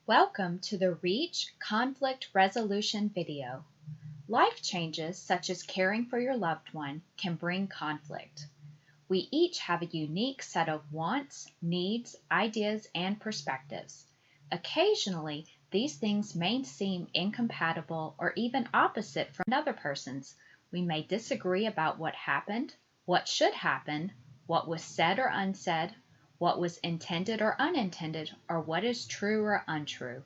Welcome to the REACH Conflict Resolution video. Life changes, such as caring for your loved one, can bring conflict. We each have a unique set of wants, needs, ideas, and perspectives. Occasionally, these things may seem incompatible or even opposite from another person's. We may disagree about what happened, what should happen, what was said or unsaid, what was intended or unintended, or what is true or untrue.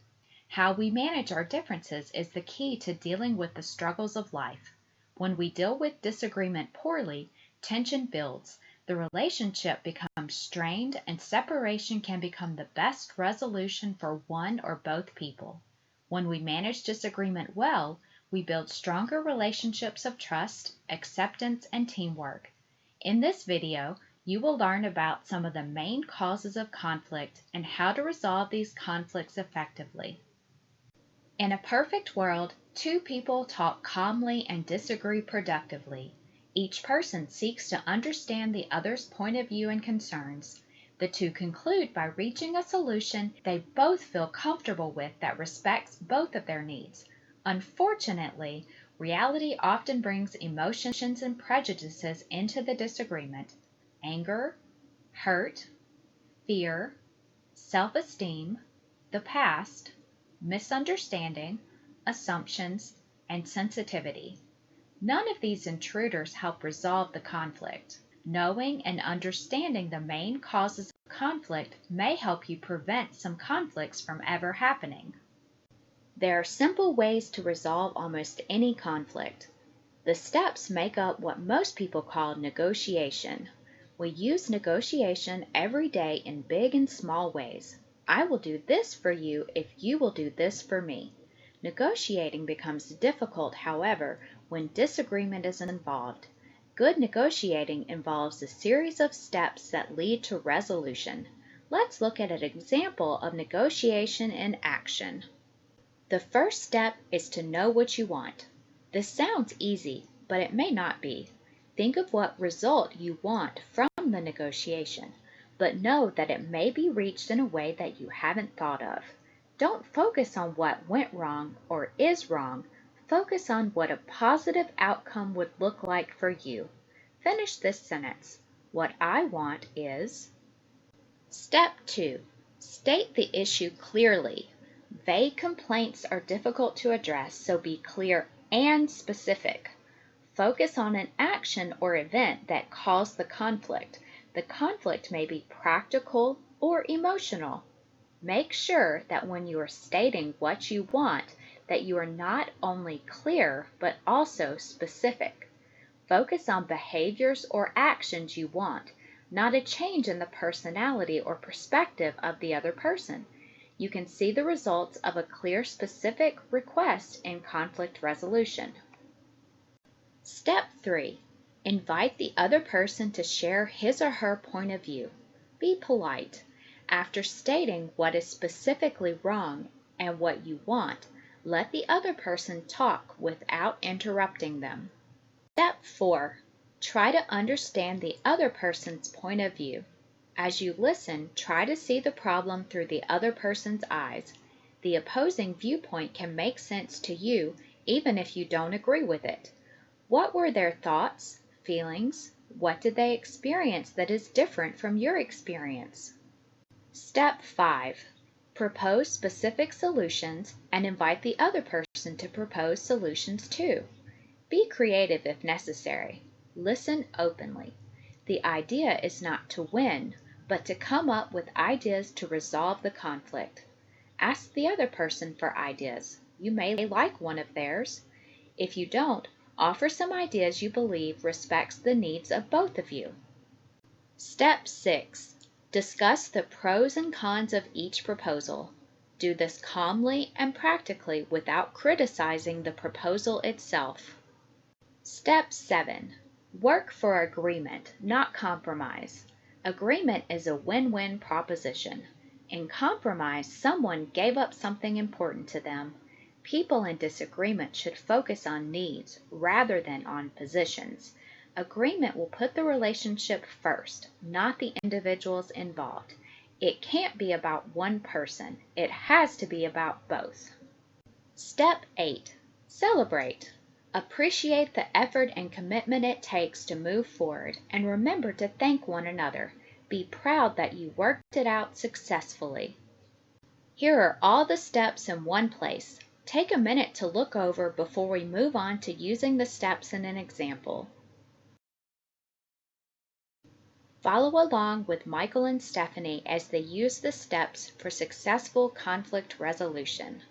How we manage our differences is the key to dealing with the struggles of life. When we deal with disagreement poorly, tension builds, the relationship becomes strained, and separation can become the best resolution for one or both people. When we manage disagreement well, we build stronger relationships of trust, acceptance, and teamwork. In this video, you will learn about some of the main causes of conflict and how to resolve these conflicts effectively. In a perfect world, two people talk calmly and disagree productively. Each person seeks to understand the other's point of view and concerns. The two conclude by reaching a solution they both feel comfortable with that respects both of their needs. Unfortunately, reality often brings emotions and prejudices into the disagreement. Anger, hurt, fear, self-esteem, the past, misunderstanding, assumptions, and sensitivity. None of these intruders help resolve the conflict. Knowing and understanding the main causes of conflict may help you prevent some conflicts from ever happening. There are simple ways to resolve almost any conflict. The steps make up what most people call negotiation. We use negotiation every day in big and small ways. I will do this for you if you will do this for me. Negotiating becomes difficult, however, when disagreement is involved. Good negotiating involves a series of steps that lead to resolution. Let's look at an example of negotiation in action. The first step is to know what you want. This sounds easy, but it may not be. Think of what result you want from the negotiation, but know that it may be reached in a way that you haven't thought of. Don't focus on what went wrong or is wrong. Focus on what a positive outcome would look like for you. Finish this sentence. What I want is... Step 2. State the issue clearly. Vague complaints are difficult to address, so be clear and specific. Focus on an action or event that caused the conflict. The conflict may be practical or emotional. Make sure that when you are stating what you want, that you are not only clear but also specific. Focus on behaviors or actions you want, not a change in the personality or perspective of the other person. You can see the results of a clear, specific request in conflict resolution. Step 3. Invite the other person to share his or her point of view. Be polite. After stating what is specifically wrong and what you want, let the other person talk without interrupting them. Step 4. Try to understand the other person's point of view. As you listen, try to see the problem through the other person's eyes. The opposing viewpoint can make sense to you even if you don't agree with it. What were their thoughts, feelings? What did they experience that is different from your experience? Step 5. Propose specific solutions and invite the other person to propose solutions too. Be creative if necessary. Listen openly. The idea is not to win, but to come up with ideas to resolve the conflict. Ask the other person for ideas. You may like one of theirs. If you don't, offer some ideas you believe respects the needs of both of you. Step 6. Discuss the pros and cons of each proposal. Do this calmly and practically without criticizing the proposal itself. Step 7. Work for agreement, not compromise. Agreement is a win-win proposition. In compromise, someone gave up something important to them. People in disagreement should focus on needs rather than on positions. Agreement will put the relationship first, not the individuals involved. It can't be about one person. It has to be about both. Step 8. Celebrate. Appreciate the effort and commitment it takes to move forward, and remember to thank one another. Be proud that you worked it out successfully. Here are all the steps in one place. Take a minute to look over before we move on to using the steps in an example. Follow along with Michael and Stephanie as they use the steps for successful conflict resolution.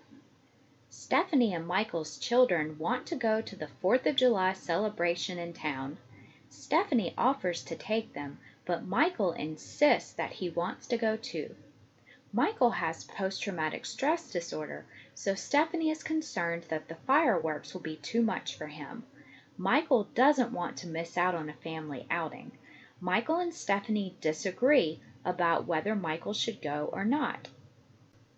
Stephanie and Michael's children want to go to the 4th of July celebration in town. Stephanie offers to take them, but Michael insists that he wants to go too. Michael has post-traumatic stress disorder, so Stephanie is concerned that the fireworks will be too much for him. Michael doesn't want to miss out on a family outing. Michael and Stephanie disagree about whether Michael should go or not.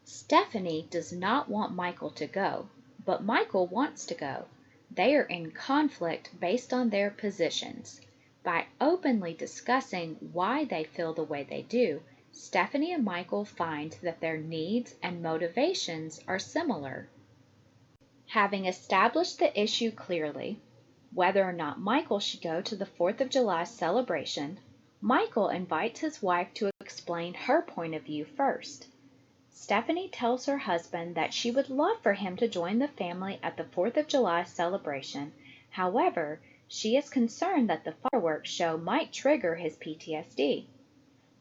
Stephanie does not want Michael to go, but Michael wants to go. They are in conflict based on their positions. By openly discussing why they feel the way they do, Stephanie and Michael find that their needs and motivations are similar. Having established the issue clearly, whether or not Michael should go to the 4th of July celebration, Michael invites his wife to explain her point of view first. Stephanie tells her husband that she would love for him to join the family at the 4th of July celebration. However, she is concerned that the fireworks show might trigger his PTSD.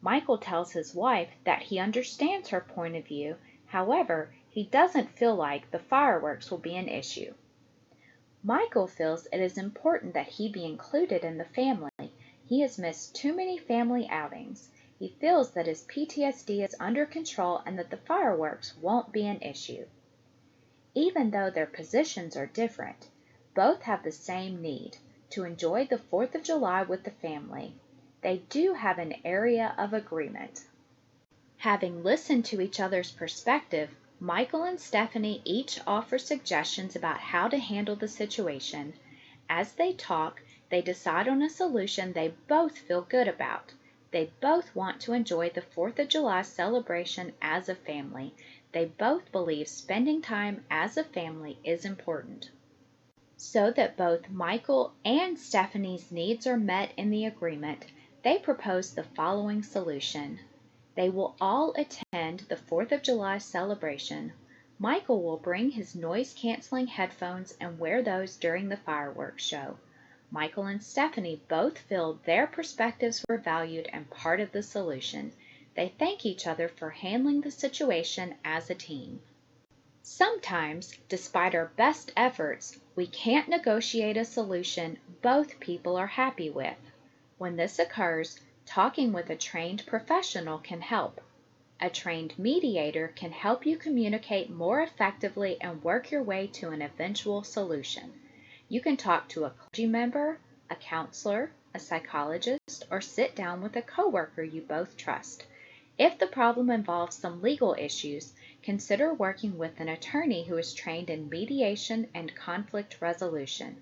Michael tells his wife that he understands her point of view, however, he doesn't feel like the fireworks will be an issue. Michael feels it is important that he be included in the family. He has missed too many family outings. He feels that his PTSD is under control and that the fireworks won't be an issue. Even though their positions are different, both have the same need, to enjoy the 4th of July with the family. They do have an area of agreement. Having listened to each other's perspective, Michael and Stephanie each offer suggestions about how to handle the situation. As they talk, they decide on a solution they both feel good about. They both want to enjoy the 4th of July celebration as a family. They both believe spending time as a family is important. So that both Michael and Stephanie's needs are met in the agreement, they propose the following solution. They will all attend the 4th of July celebration. Michael will bring his noise-canceling headphones and wear those during the fireworks show. Michael and Stephanie both feel their perspectives were valued and part of the solution. They thank each other for handling the situation as a team. Sometimes, despite our best efforts, we can't negotiate a solution both people are happy with. When this occurs, talking with a trained professional can help. A trained mediator can help you communicate more effectively and work your way to an eventual solution. You can talk to a clergy member, a counselor, a psychologist, or sit down with a coworker you both trust. If the problem involves some legal issues, consider working with an attorney who is trained in mediation and conflict resolution.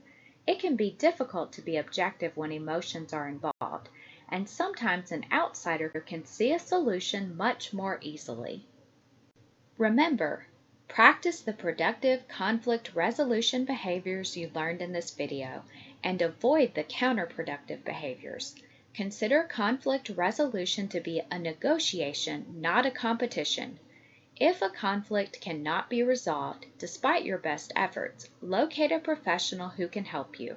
It can be difficult to be objective when emotions are involved, and sometimes an outsider can see a solution much more easily. Remember, practice the productive conflict resolution behaviors you learned in this video, and avoid the counterproductive behaviors. Consider conflict resolution to be a negotiation, not a competition. If a conflict cannot be resolved, despite your best efforts, locate a professional who can help you.